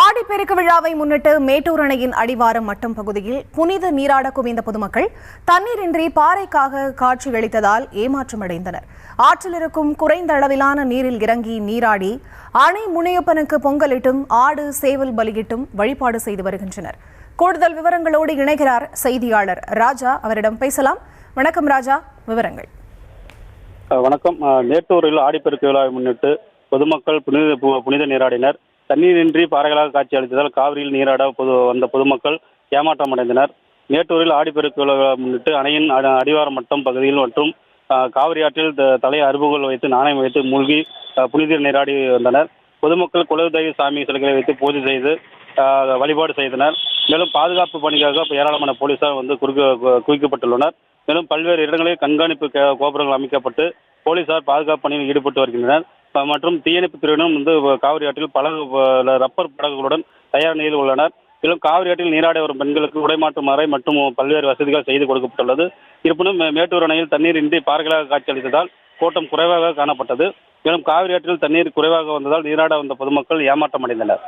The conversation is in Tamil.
ஆடிப்பெருக்கு விழாவை முன்னிட்டு மேட்டூர் அணையின் அடிவாரம் மட்டம் பகுதியில் புனித நீராட குவிந்த பொதுமக்கள் தண்ணீரின்றி பாறைக்காக காட்சியளித்ததால் ஏமாற்றமடைந்தனர். ஆற்றில் இருக்கும் குறைந்த அளவிலான நீரில் இறங்கி நீராடி அணை முனையப்பனுக்கு பொங்கலிட்டும் ஆடு சேவல் பலியிட்டும் வழிபாடு செய்து வருகின்றனர். கூடுதல் விவரங்களோடு இணைகிறார் செய்தியாளர் ராஜா. அவரிடம் பேசலாம். வணக்கம் ராஜா, விவரங்கள். வணக்கம். மேட்டூரில் ஆடிப்பெருக்கு விழாவை முன்னிட்டு பொதுமக்கள் புனித நீராடினர். தண்ணீரின்றி பாறைகளாக காட்சி அளித்ததால் காவிரியில் நீராட வந்த பொதுமக்கள் ஏமாற்றம் அடைந்தனர். மேட்டூரில் ஆடிப்பெருக்கு விழாவை முன்னிட்டு அணையின் அடிவாரம் மட்டம் பகுதியில் மற்றும் காவிரி ஆற்றில் தலையை அரும்புகள் வைத்து நாணயம் வைத்து மூழ்கி புனித நீராடி வந்தனர். பொதுமக்கள் குலதெய்வ சாமி சிலைகளை வைத்து பூஜை செய்து வழிபாடு செய்தனர். மேலும் பாதுகாப்பு பணிக்காக ஏராளமான போலீசார் குவிக்கப்பட்டுள்ளனர். மேலும் பல்வேறு இடங்களில் கண்காணிப்பு கோபுரங்கள் அமைக்கப்பட்டு போலீசார் பாதுகாப்பு பணியில் ஈடுபட்டு வருகின்றனர். மற்றும் தீயணைப்பு துறையினரும் காவிரி ஆற்றில் பல ரப்பர் படகுகளுடன் தயார் நிலையில் உள்ளனர். மேலும் காவிரி ஆற்றில் நீராட வரும் பெண்களுக்கு உடைமாற்றும் அறை மற்றும் பல்வேறு வசதிகள் செய்து கொடுக்கப்பட்டுள்ளது. இருப்பினும் மேட்டூர் அணையில் தண்ணீர் இன்றி பாறைகளாக காட்சியளித்ததால் கூட்டம் குறைவாக காணப்பட்டது. மேலும் காவிரி ஆற்றில் தண்ணீர் குறைவாக வந்ததால் நீராட வந்த பொதுமக்கள் ஏமாற்றம் அடைந்தனர்.